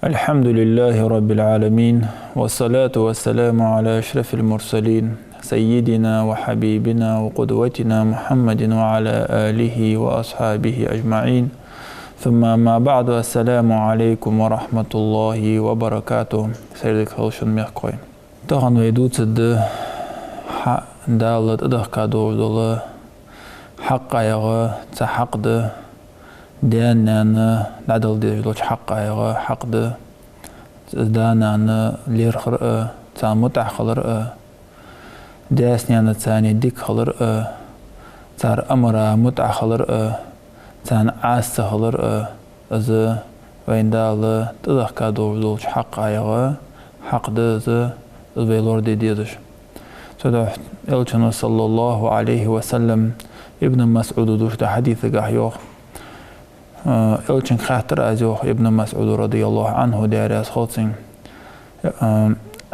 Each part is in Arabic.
الحمد لله رب العالمين والصلاة والسلام على أشرف المرسلين سيدنا وحبيبنا وقدوتنا محمد وعلى آله وأصحابه أجمعين ثم ما بعد السلام عليكم ورحمة الله وبركاته سيدك خلشن ميخكوين تغن ويدوت دالت ادخكا دولة حق ايغا تحقد ديانانا لعدل ديجلوش حق ايغا حقد دانانا لير خرق تامتع خلرق دياسنانا تاني ديك خلرق تار امرا متع خلرق تان عاست خلرق از وين دال ادخكا دولوش حق ايغا حقد از البيلور دي ديدش سودح إلشنا صلى الله عليه وسلم ابن مسعود دوش ده حديث قاحيوخ إلشن خاطر أزوخ ابن مسعود رضي الله عنه دارس خلصين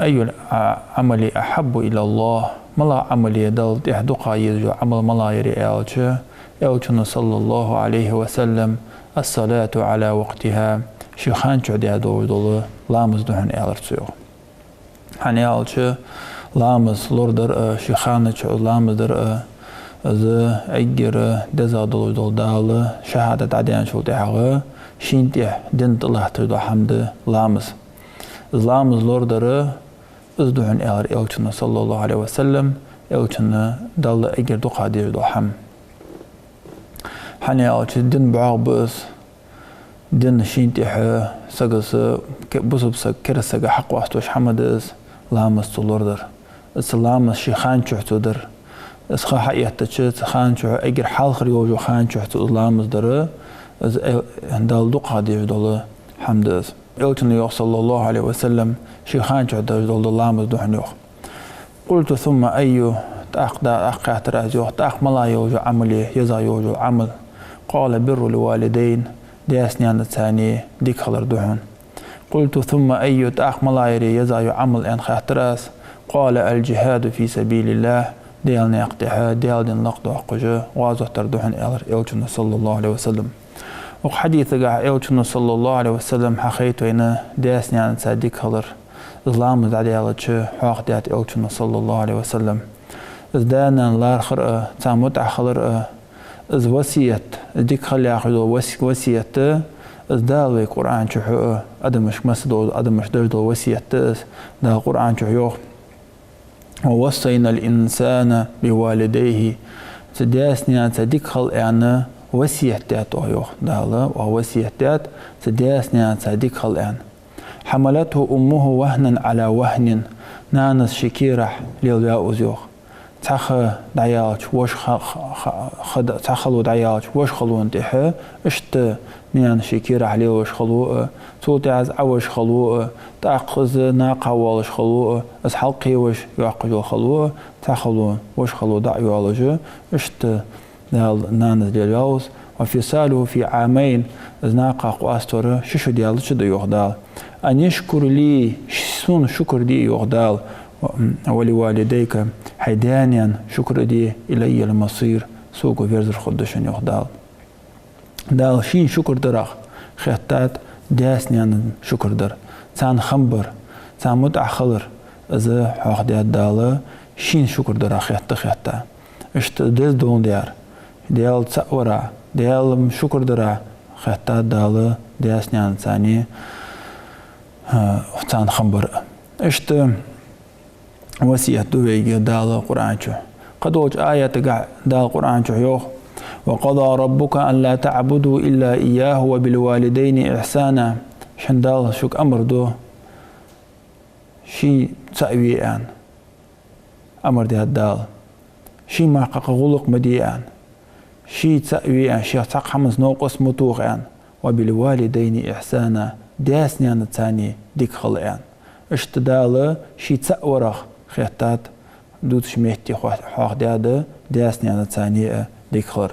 أي العمل أحب إلى الله ملا عمل يدل تحدقا يرجو عمل ملا يري إلشنا صلى الله عليه وسلم الصلاة على وقتها شيخان شعدي دول لامز دهن إلرسيوخ حني إلش لامز لوردر شيخانة لامزدر از اگر دزادل دول دال شهادة عديان شو تحقق شينتيه دنت الله تدو حمد لامز لوردر از دهن إلشنا صلى الله عليه وسلم إلشنا دال اگر دو قادر دو حم حني إلش دن بعض بس دن شينتيه سجس بسب سكر سج حق واستوش حمد از لامز لوردر السلام الشيخان شحتودر اسخا حياتك خان شو اجر حال خريوجو خان شحت السلام در از هندال دو قادر دول حمد التن يوح صلى الله عليه وسلم شيخان شحت دول لامز دحنيوخ قلت ثم ايو تاخ تراجو تاخ ملا يوجو عملي يزا يوجو عمل قال بر الوالدين دياسنيان الثاني ديك خلر دحن قلت ثم ايو تاخ ملا يزا عمل ان خاطراس قال الجهاد في سبيل الله ديال نقطها ديال دين لقطه قجه وازه تردحن إلشنا صلى الله عليه وسلم وحديث قاع إلشنا صلى الله عليه وسلم حقيت وين دياسني عن صديق خلر إسلام زعديالتش حق ديات إلشنا صلى الله عليه وسلم إزدانا لار خرق تامت خلر إز وصية ديك خلي أخذوا وصية إزدال القرآن شو أدمش مسدود أدمش درد وصية ده القرآن شو ووصينا الإنسان بوالديه تداسني عن صديق خلق يعني وصية تاتو يوخ دالا ووصية تات تداسني عن صديق خلق يعني حملته أمه وهنا على وهن نانس شكيرح للياء يوخ تخ دعيالش وش تخلو دعيالش وش خلو انتحى اشت نان شكيرح لي وش خلو توتي عز عوش خلو تأخذ ناقة والش خلو از حلقي وش يعقجو خلو تخلو وش خلو دعيالج اشت نان ديالوز وفصاله في عامين از ناقة قواستور ششو ديالش دو يغدال أن يشكر لي سون شكر دي يغدال ولوالديك حيدانيا شكر دي إلي المصير سوق فيرزر خدشن يغدال دال شين شكر درخ خيطات داسنيان شكر در تان خمبر تان متع خلر از حق ديال دال شين شكر درخ خيطة اشت دل دون ديال تسورا ديال شكر درخ خيطات دال داسنيان تاني تان خمبر اشت وصية دويجي دال القرآن شو قدوج آية دال القرآن شو يوخ وقضى ربك أن لا تعبدوا إلا إياه وبالوالدين إحسانا شندال شوك أمر دو شي تأويان أمر دال شي ما غلق مديان شي تأويان شي تق حمز نوقس متوغان وبالوالدين إحسانا داسنيان الثاني ديك خلقان اشتدال شي تأورخ خيطات دوتش ميتي حق داسنيان الثاني ديك خلر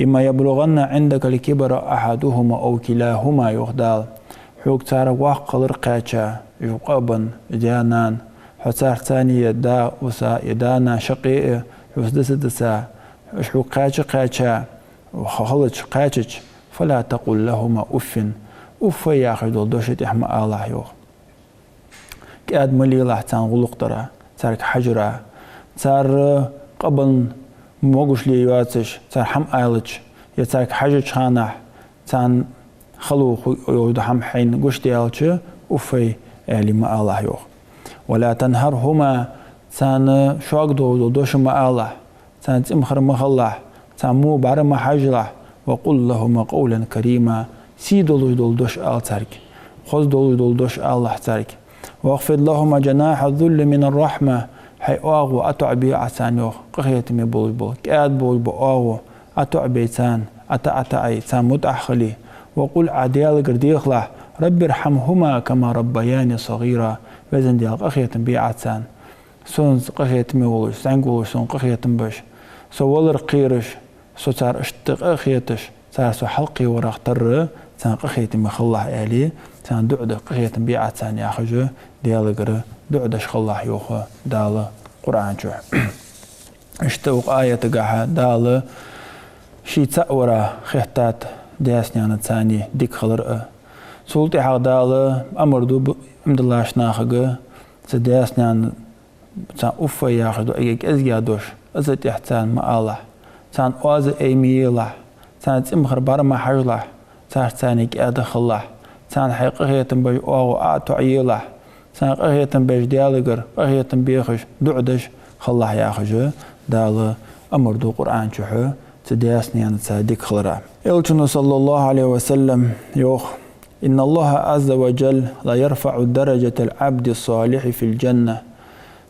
إما يبلغن عندك الكبر أحدهما أو كلاهما يغدال حوك تارا واقل رقاتشا يقابن جانان حسار ثانية دا وسا يدانا شقيء حسدسدسا حوك قاتشا وخلج قاتش فلا تقل لهما أف أوفا يا أخي دول دوشت إحما الله يوغ كاد مليلة تان غلقترا تارك حجرا تار قبل موغوش ليواتش تار حم آيلتش يتارك حجر خانح تان خلوق يود حم حين قوش ديالتش أوفي أهلي ما الله يوغ ولا تنهرهما تان شوق دوش ما الله تان تمخر مخلح تان مو بار ما حجله وقل لهما قولا كريما سي دول دوش آل تارك خذ دول دوش الله تارك واغفر لهما جناح الذل من الرحمة حي أغو أتعبي عسان يوغ قخيتمي بول كاد بول أغو أتعبي تان أتعي تان متأخلي وقل عديال قرديخلة رب ارحمهما كما ربياني صغيرة وزن ديال قخيتمي عسان سونز قخيتمي ولوش سانقولوش سون قخيتم بش سو ولر قيرش سو تار اشتق قخيتش تار سو حلقي وراق تر تان قخيتمي خلاه آلي تان دعد قخيتم بيعات تان ياخجو ديالقر دعدش خلاه يوخو دال قرآن جوح اشتوق آية قاحة دال شي تأورا خيحتات دياسنيان تاني ديك خلر سولتي حق دال أمردو عمد الله شناخق سدياسنيان تان أوفا ياخدو ايك ازيادوش ازت يحتان ما الله تان اوز ايميله تان تمخر بارما حجله تاني كاد خلاه تان حقيقة بج أو أتعيله تان حقيقة بج ديالجر حقيقة بيخش دعدش خلاه ياخج دال أمر دو قرآن شحو تدياسني أنا تصدق خلرا يلتنا صلى الله عليه وسلم يوخ إن الله عز وجل لا يرفع درجة العبد الصالح في الجنة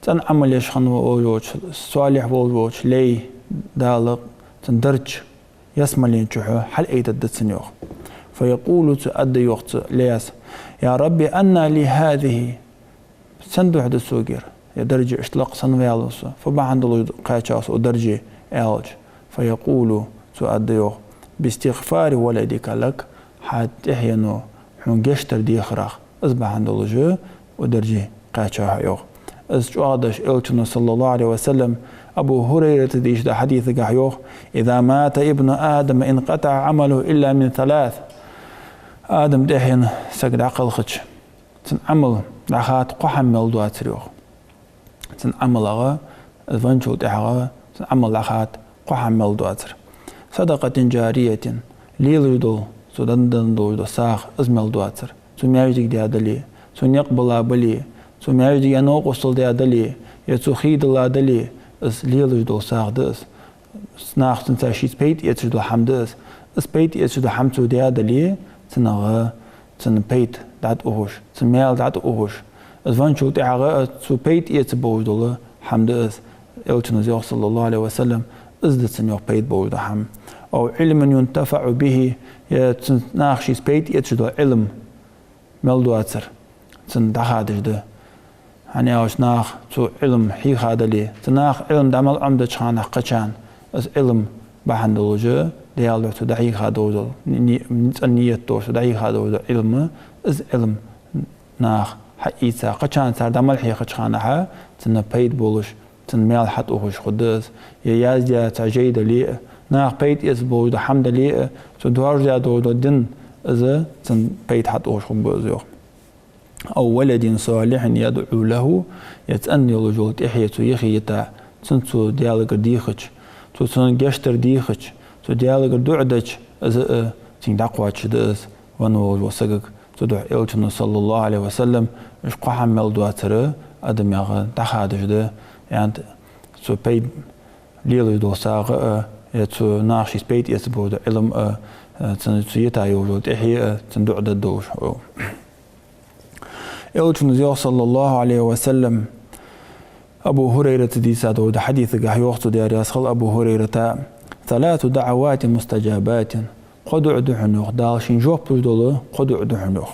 تان عمل يشخن ووجه الصالح ووجه لي دال تندرج يسملين شحو حل أيد الدتسن يوخ فيقول تؤدي وقت لياس يا ربي أنا لهذه سندو حد السوقير يا درجة اشتلق سنويالوس فبعند الله قاچاس ودرجة ألج فيقول تؤدي باستغفار ولدك لك حتى يحينو حنجشتر دي خراخ أصبح عند الله جو ودرجة قاچاها يوخ أزجوادش إلتنا صلى الله عليه وسلم أبو هريرة ديش ده حديث قاحيوخ إذا مات ابن آدم انقطع عمله إلا من ثلاث آدم دحين سقد عقل خدش تنعمل دخات قحم ملدوات ريوخ تنعمل أغا الفنشو دحغا تنعمل دخات قحم ملدوات صدقة جارية ليلدو سودندن دو ساخ ازمل دواتر سمياجدك دي أدلي سن يقبل أبلي سمياجدك ينوق وصل دي أدلي يتسخيد الله أدلي اس ليلدو ساخ دس سناخ تنساشيت بيت يتسدو حمدس اس بيت يتسدو حمدو دي أدلي تنغا تن بيت دات أوهش تنميال دات أوهش اس فانشو تعغا سو بيت يتسبوجدو حمدس يوتنزيوخ صلى الله عليه وسلم ازدت سنيوخ بيت بوجدو حم أو علم ينتفع به يتناخشي بيت يتسدو علم ملدو أتسر تندخادش ده يعني أوش ناخ تو علم حي خادلي تناخ علم دعمل عمدة شانخ قشان اس علم بحندلوجه ديالو تو دعي خادوجل نية توش دعي خادوجل علم اس علم ناخ حقيقة قشان صار دعمل حي خشانها تن بيت بولش تن ميال حت أوش خدس يازجا تجيد لي ناخ بيت يسبوج ده حمد لي تو دوارجا دو دن إذا تن بيت حت أوش خبوزيو أو ولد صالح يدعو له يتأني لجوت إحية يخيتا تنسو ديالك ديخج تو تن جشتر ديخج تو ديالك دعدج إذا تين دقواتش دس ونول وسقك تدع إلتنا صلى الله عليه وسلم إش قحم ملدواتر أدم يغن تخادج ده يعني تو بيت ليلي دو ساق يتو ناخشي بيت يسبود علم تنسو يتا يوجد إحية تندعد الدوش يوتنزيو صلى الله عليه وسلم أبو هريرة دي سادو ده حديث قاح يوقت ديار يسخل أبو هريرة ثلاث دعوات مستجابات قد عدحنوخ دالشين جوب بجدولو قد عدحنوخ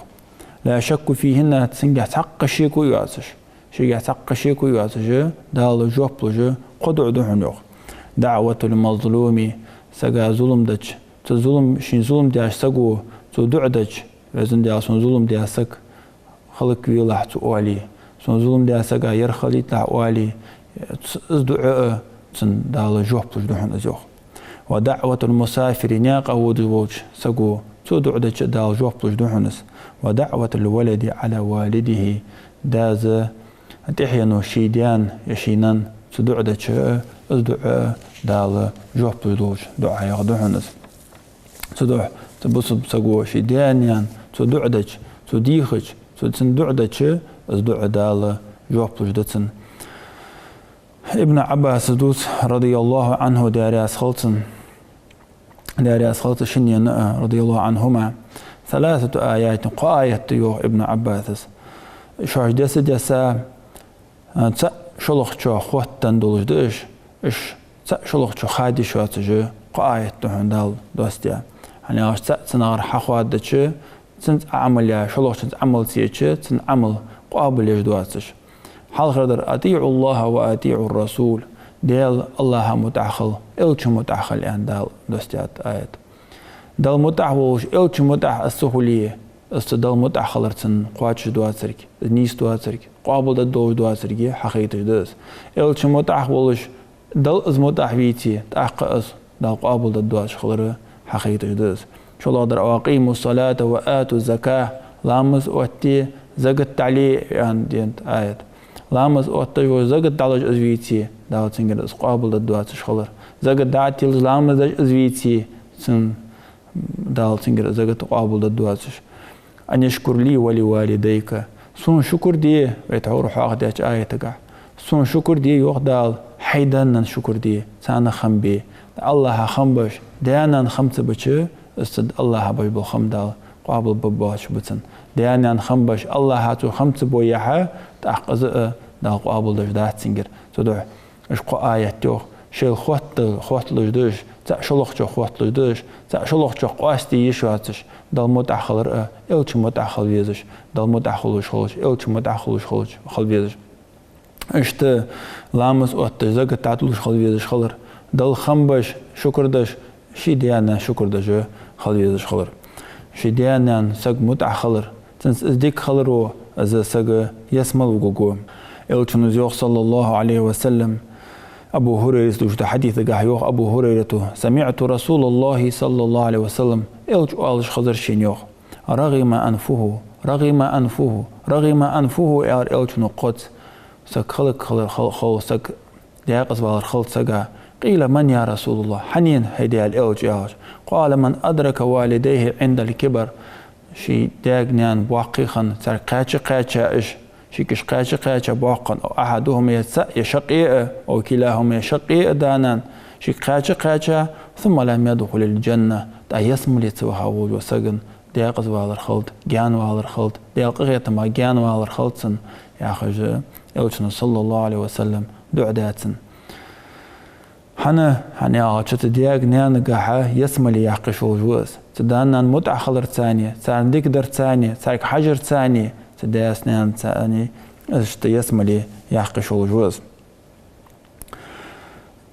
لا شك فيهن تسنجح تحق شيكو يواسش شيكو تحق شيكو يواسش دال جوب بجو قد عدحنوخ دعوة المظلوم سقا ظلم دج تظلم شين ظلم دياش سقو تدعدج لازم دياسون ظلم دياسك خلق ويلاح تقوالي سون ظلم دي أساقا يرخلي تقوالي ازدعاء تن دال جوح بجدوحن أزوخ ودعوة المسافر ناقا ودوج سقو دعدة دال جوبلش دحنس ودعوة الولد على والده داز تحينو شيديان يشينان دعدة دعاء دال جوبلش دوش دعاء يغدحنس دعاء تبص بسقو شيديان يان دعدة ديخج دعدة دعاء دال جوبلش دتن ابن عباس دوس رضي الله عنه دارياس خلطن شنين رضي الله عنهما 3 آيات قايت يو ابن عباس شاش دسا شلوخ شو خوتن دولش دش شلوخ شو خادي شو تجو قايت دهن دال دوستيا يعني عاش تنار حخوات دش تنت عمل يا شلوخ تنت عمل سيتش تنت عمل قابل يجدواتش حال خردر أطيعوا الله وأطيعوا الرسول ديال الله متعخل إلش متعخل يعني دال دوستيات آيات دال متعخل إلش متعخل السهولية دال متعخل رتن قواتش دواترك نيس دواترك قابل دول دواترك حقيقة دس إلش متعخل دال إز متعخبيتي تأقص دال قابل دواتش خلره حقيقة دس شو الله در أقيموا الصلاة وآتوا الزكاة لامز واتي زكاة تعلي يعني دينت آيات لامز أوتجو زغد دالج أزويتي دال تنجر قابل الدوات شخلر زغد دعتي لامز أزويتي سن دال تنجر زغد قابل الدوات أن يشكر لي ولوالديك سون شكر دي ويتعور حاق ديش آيتك سون شكر دي يوخدال حيدان شكر دي سانا خمبي الله خمبش ديانا خمت بچه استد الله باش بالخمدال قابل بباش بتن ديانا خمبش الله هاتو خمت بوياها تأخذ دال قابل دش دات سنجر تدع إيش قآية جو شيل خوات لجدش تأشلوخ جو خوات لجدش تأشلوخ جو قاستي يشواتش دال متأخر إلش متأخر يزش دال متأخر شخلش إلش متأخر شخلش خل يزش إشت لامس وقت زق تعطلش خل يزش خلر دال خمبش شكر دش شي ديانا شكر دش خل يزش خلر شي ديانا سق متأخر تنس ديك خلرو از سگ يسمل وجوجو إلتون زيوخ صلى الله عليه وسلم أبو هريرة دوجت حديث جاهيوخ أبو هريرة سمعت رسول الله صلى الله عليه وسلم إلج ألش خزر شينيوخ رغم أنفه إلتون قدس سك خلق سك دياقس بالخلق سجا قيل من يا رسول الله حنين هدي الإلج قال من أدرك والديه عند الكبر شي داغنان واقيخا سر قاچا إش شي كش قاچا باقن أو أحدهم يشقي أو كلاهما يشقي دانان شي قاچا ثم لم يدخل الجنة دا يسمل يتوها وسجن داقز والر خلط جان والر خلط داقغيت ما جان والر خلطن يا خج إلشنا صلى الله عليه وسلم دعداتن حنا عاشت دياغ نان قاحة يسمل يحقش وجوز تدانان متأخر ثانية سانديك در ثانية سارك حجر ثانية تداس نان ثاني اشت يسمل يحقش وجوز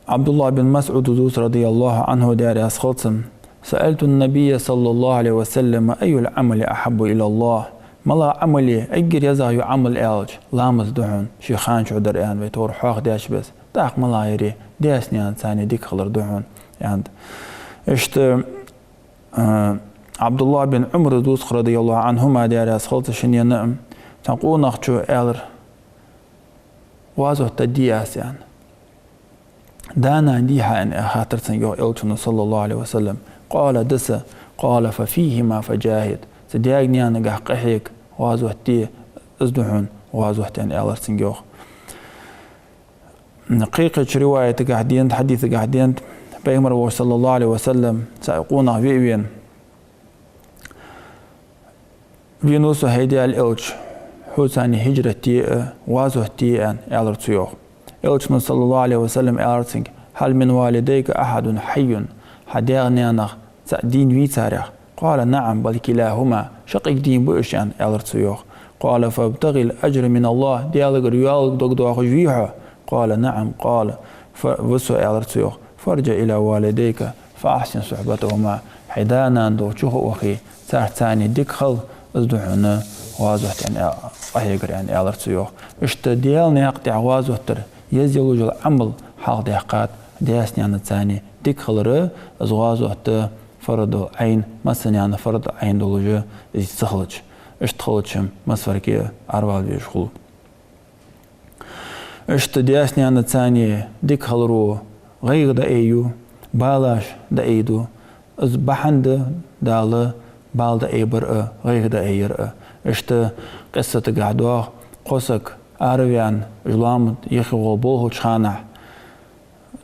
عبد الله بن مسعود دوس رضي الله عنه داري أسخلصن سألت النبي صلى الله عليه وسلم أي العمل أحب إلى الله ملا عملي أجر يزايو عمل إلج لامز دهن شيخان شو در إيان بيتور حاق داش بس داق ملا يري داس نيان ثاني ديك خلر دهن يعني اشت عبد الله بن عمر دوس رضي الله عنهما داري أسخلص شنيا نعم تقول نخشو إلر وازو تدياس يعني دانا ديها أن خاطرتن يو إلتون صلى الله عليه وسلم قال دسا قال ففيهما فجاهد تدياغني أنا قح قحيك وازو هتي ازدحون وازو هتي أن إلتن يو نقيقة رواية قاعدين حديث قاعدين بيغمر صلى الله عليه وسلم سيقونا فيبين فينوسو هيدي الإلج حوثاني هجرتي وازو هتي أن إلتن يو إلتون صلى الله عليه وسلم إلتن هل من والديك أحد حي حديغني أنا دين ويتاريخ قال نعم بل كلاهما شقيق دين بوشان إلتن قال فابتغي الأجر من الله ديالك ريال دقدو أخجويها قال نعم قال فوسو إلتن فرجع إلى والديك فأحسن صحبتهما حدانا دوشوه وخي سارتاني ديكخل ازدحنا وازوحت يعني أحيقر يعني إلتن اشت ديالني يقطع وازوحتر يزيلوج العمل حق ديقات دياسني عن الثاني ديك خلره ازغازوحت فرض عين مثلا يعني فرض عين دولجة يستخلج اشتخلجهم مسفركية أربعة بيشخلو اشتدياسني عن الثانية ديك هلرو غير دا ايو بالاش دا ايدو از بحند دالة بال دا ايبر غير دا اير اشت قصة قعدوه قصك عربيان جلام يخيغو بولهو تشخانح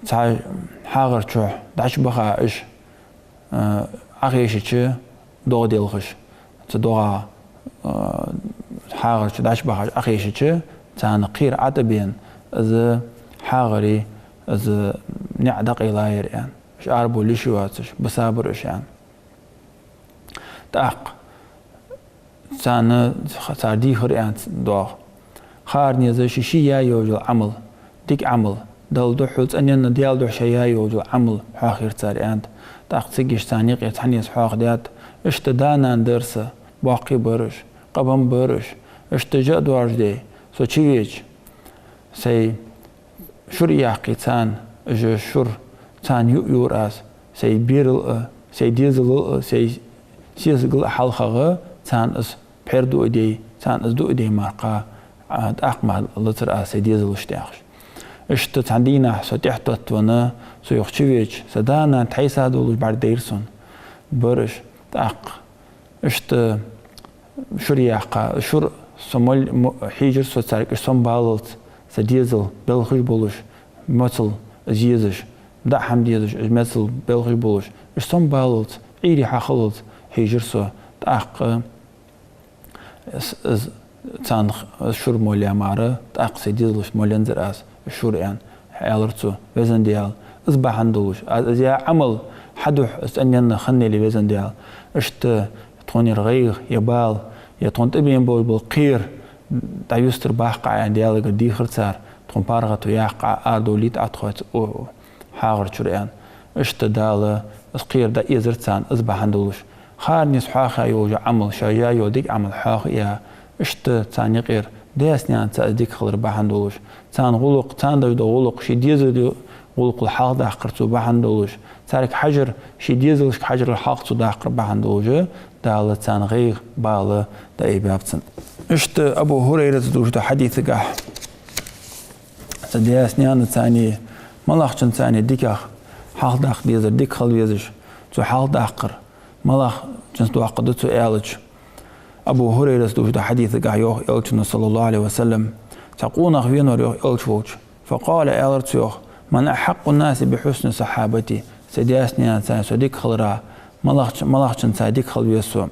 تاع حاغر تشوح داش بخا اش اغيشي دو ديلخش تدوغا حاغر داش بخا اغيشي تاع نقير عتبين از حاغري از نعدق إلاير يعني مش عاربو ليش واتش بصابر إيش يعني تاق سانة ساردي خر يعني دوا خارني زي شيء يوجو عمل ديك عمل دل دوحوت أنينا ديال دوح شيء يوجو عمل حاخير تار يعني تاق تسجيش ثانيق يتحنيس حاخ ديات اشتدانا درسه باقي برش قبم برش اشتجا دوارج دي سو تشيج سي شريع قيتان جو شر تان يور اس سي بيرل سي ديزل سي سيزغل حلخه تان اس بيردو دي تان اس دو دي مارقا اقمال لتر اس ديزل شتاخ اشت تاندينا سو تحتت ونا سو يخشيويش سدانا تحيسا دول بعد ديرسون برش تاق اشت شريع قا شر سمول حيجر سو تارك سم بالت سديزل بلخش بولش مثل زيزش دا حمديزش مثل بلخش بولش سم بالت عيري حخلت حيجرسو تاق تان شور موليا مارا تاق سديزلش مولينزر اس شور يعني حيالرتو وزن ديال اصبح عندوش ازيا عمل حدوح استنينا خني لي وزن ديال اشت توني رغيغ يبال يتون تبين بول بالقير دا يستر باقع يعني ديالك دي خرصار تون بارغتو ياقع ادوليت اتخوت او حاغر شريان اشت داله القير دا يزرتان اصبح عندوش خارني صحاخا يوجا عمل شايا يوديك عمل حاخ يا اشت تاني غير ديسنيان تاديك خلر بحندولش تان غلق تان دا غلق شي ديزل غلق الحاق دا قرتو بحندولش تارك حجر شي ديزلش حجر الحاق تو دا قرب بحندولش دالة تان غير باله دا ايبابتن اشت ابو هريرة دوش دا حديث قح تديسنيان تاني ملاخشن تاني ديكاخ حاق دا ديزر ديك خلويزش تو حاق دا قر ملاخ جنس دو عقدتو ايالج أبو هريرة دوش دا حديث قاع يوخ إلتنا صلى الله عليه وسلم تقون أخوينور يوخ إلتوش فقال إلت يوخ من أحق الناس بحسن صحابتي سدياسني أنسان سديك خلرا ملاخشن سديك خلويسو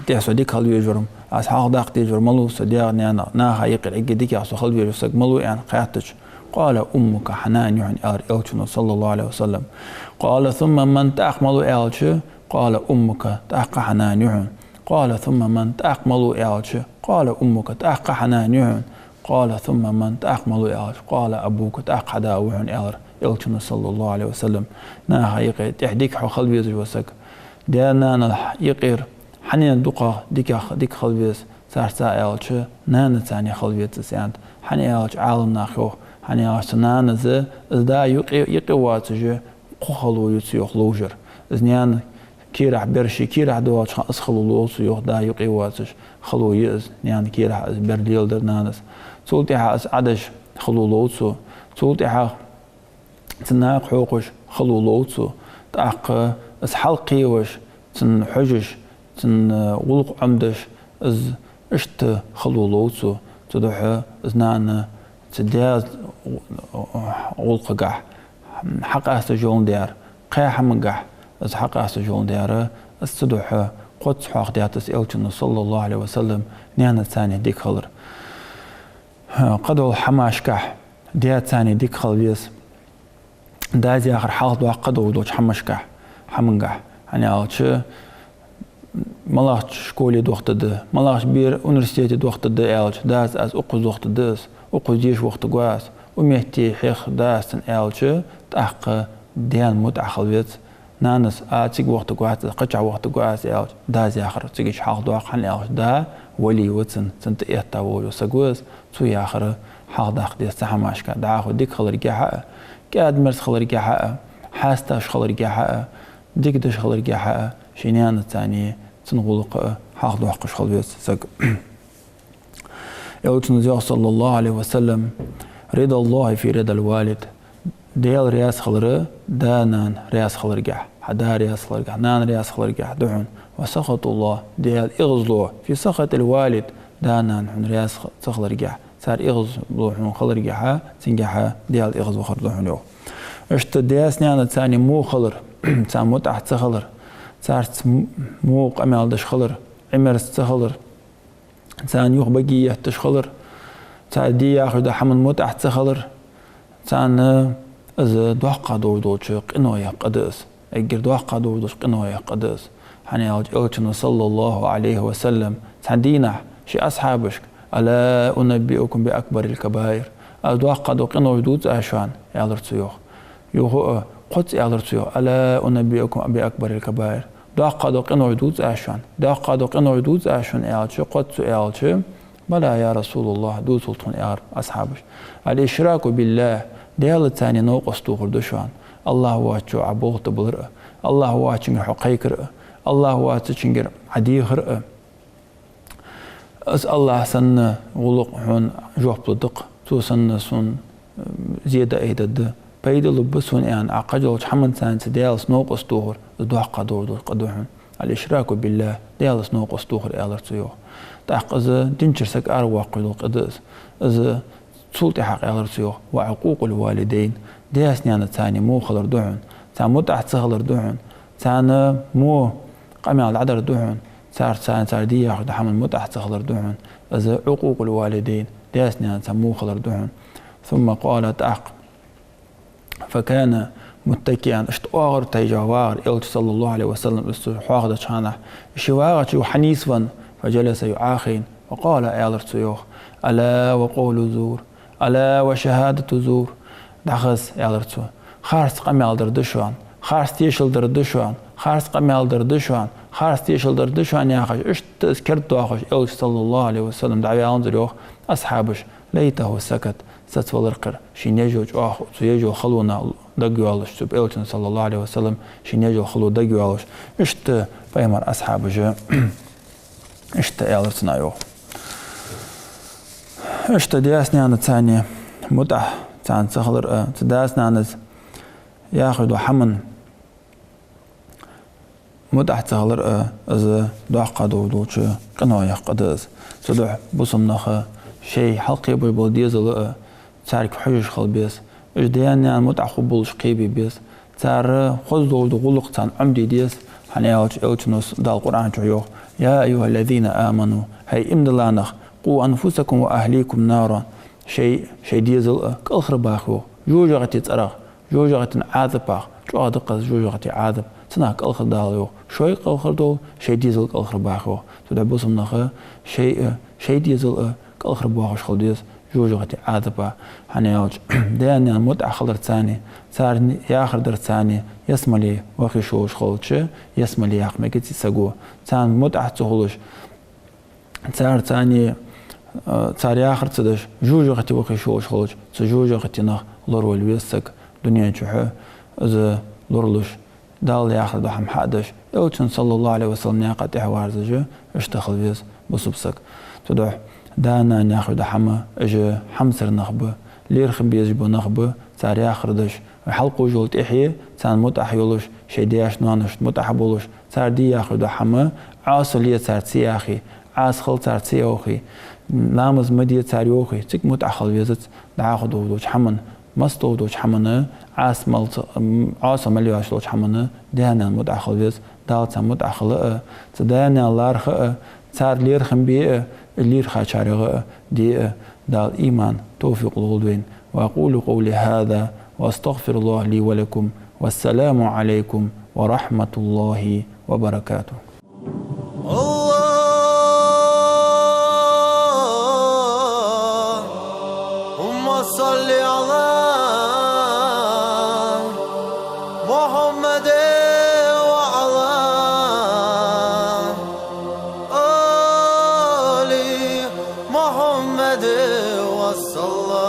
تيه سديك خلويجرم أصحاق داق تيجر ملو سديغني أنا ناها يقر إيجي ديك يحسو خلويجرسك ملو يعني قياتج قال أمك حنان يعني إلتنا صلى الله عليه وسلم قال ثم من تأخملو إلتش قال أمك تأخ حنان يعني قال ثم من تأقملوا إعالش قال أمك تأق حنانيهن قال ثم من تأقملوا إعالش قال أبوك تأق حداوهن إعالر إلتنا صلى الله عليه وسلم ناها يقير تحديك حو خلبيز وسك ديانا يقير حنين دقا ديك خلبيز سارسا إعالش نانا تاني خلبيز سياند حني إعالش عالم ناخوه حني إعالش نانا زي إزدا يقيواتج قخلو يتسيوخ لوجر إزنيان كيرح برشي كيرح دواتش أسخلو لوصو يوخ دا يقيواتش خلو يأز يعني كيرح أز برليل در نانس تولتيها أز عدش خلو لوصو تولتيها تناق حوقش خلو لوصو تاق أز حلقيوش تن حجش تن غلق عمدش أز اشت خلو لوصو تدوح أز نانا تدياز غلق قح حق أستجون ديار قيح من قح از حق أسجون دياره استدوح قدس حق دياتس إلتنا صلى الله عليه وسلم نيانا ثاني ديك خلر قدو حماشكح ديات ثاني ديك خلبيس دازي آخر حق دوا قدو دوش حماشكح حمنقح يعني ألتش ملاخ شكولي دوخت ده ملاخ بير أونيفرسيتي دوخت ده ألتش داز از أقوز دوخت داس أقوز ديش وقت قواس وميهتي حيخ داستن ألتش تحق ديان متع خلبيس نانس تيجي وقت قاعد قطع وقت قاعد ياوش داز آخر تيجي حق دواق حن ياوش دا ولي وتسن سنت إيتا وولو سجوز توي آخر حق داق دي استحماش كا دعاه ديك خلر جاها كاد مرس خلر جاها حاستاش خلر جاها ديك دش خلر جحا شينيان الثانية تنغلق حق دوحقش خلبيت سق يوتن صلى الله عليه وسلم رضا الله في رضا الوالد ديال رياس خلره دانان رياس خلر جح حدا رياس خلر جح نان رياس خلر جح دعون وسخط الله ديال إغزلو في سخط الوالد دانان حن رياس خلر جح صار إغزلو حن خلر جحا سنجحا ديال إغزلو خلر حن اشت دياس نان الثاني مو خلر سام متع تخلر صار مو قمال دش خلر عمر تخلر سان يوخ بقية تشخلر صار دي ياخد حمل متع تخلر سان از دوقع دوش قنويا قدس اجر دوقع دوش قنويا قدس حني اوجن صلى الله عليه وسلم سندينا شي اصحابك الا انبئكم باكبر الكبائر دوقع دو قنوي دوت اشان يالرتيو يوخ قدس يالرتيو الا انبئكم باكبر الكبائر دوقع دو قنوي دوت اشان دوقع دو قنوي دوت اشان يالش قدس يالش بلا يا رسول الله دو سلطان يا اصحابك الاشراك بالله ديال الثاني نوقس توخر دشان الله واتشو عبوغ تبلر الله واتشنجر حقيقر الله واتشنجر عديخر اس الله سن غلق حون جوح بلدق تو سن سن زيادة ايدد بيد لبسون يعني عقجل حمن سانس ديالس نوقس توخر دوح قدور قدوحون الاشراك بالله ديالس نوقس توخر الارتيو تحقز دينشرسك ارواق قدس از سلطة حق الرسول وعقوق الوالدين دياس نانا ثاني مو خلر دعون ثان متع تخلر دعون ثان مو قمع العدر دعون صار دي ياخذ حمل متع تخلر دعون از عقوق الوالدين دياس نانا مو خلر دعون ثم قال تعق فكان متكئا اشتواغر تيجاوار إلت صلى الله عليه وسلم استحواغد شانه شواغت حنيسا فجلس يعاخين وقال الرسول ألا وقول زور ألا وشهادة زور دخس يالرتو خارس قم يالدر دشوان خارس تيشل در دشوان خارس قم يالدر دشوان خارس تيشل در دشوان يا خش اش تذكرت واخش أو صلى الله عليه وسلم دعوة أنزل أصحابش ليته سكت ستولرقر شين يجوج أخ يجو خلونا دقيالش تب أو صلى الله عليه وسلم شين يجو خلو دقيالش اشت فيمر أصحابش اشت يالرتنا يو اشت دياس نانا ثانية متع تان سخلر تداس نانز ياخذ حمن متع سخلر از دعقة دودوش قناية قدس صدح بصمنخ شيء حلقي بيبل ديزل تارك حجج خلبيس اجديان نان متع خبولش قيبي بيس تار خذ دودو غلق تان عمدي ديس حنياوج اوتنوس دا القرآن جويو يا أيها الذين آمنوا هاي امدلانخ قوا أنفسكم وأهليكم نارا شيء ديزل كالخر باخو جوجغتي ترى جوجغتي عاذب شو دقة جوجغتي عاذب سناك كالخر داليو شوي كالخر دول شيء ديزل كالخر باخو تدبس منخ شيء ديزل كالخر باخو شخل ديز جوجغتي عاذب حنيوج داني متع خلر ثاني صار ياخر در ثاني يسملي وخي شو شخلش يسملي ياخ مكتي سقو ثان متع تخلش صار ثاني صار آخر تدش جوجغتي وخي شوش خلج سجوجغتي نخ لور والويسك دنيا جحا إذا لورلش دال آخر دحم حدش أوتن صلى الله عليه وسلم ناقة إحوارزج اشتخل فيس بصبسك تدح دانا ناخر دحمة إجا حمسر نخبة لير خبيز بو نخبة صار آخر دش حلقو جولت إحيي سان متح يولش شيدياش نانش متح بولش صار دي آخر دحمة عاصلية صار سياخي عاص خل صار سياخي لامز مدية تاريوخي تك متأخل ويزت دعاخد ودوش حمن مستو ودوش حمنه عاص ملياش دوش حمنه دهنا متأخل ويز دالت متأخل تدهنا لارخ تار لير خنبي اللير خاشارغ دي دال إيمان توفيق الغدوين وأقول قولي هذا وأستغفر الله لي ولكم والسلام عليكم ورحمة الله وبركاته. صل على محمد وعلى آل محمد وصلى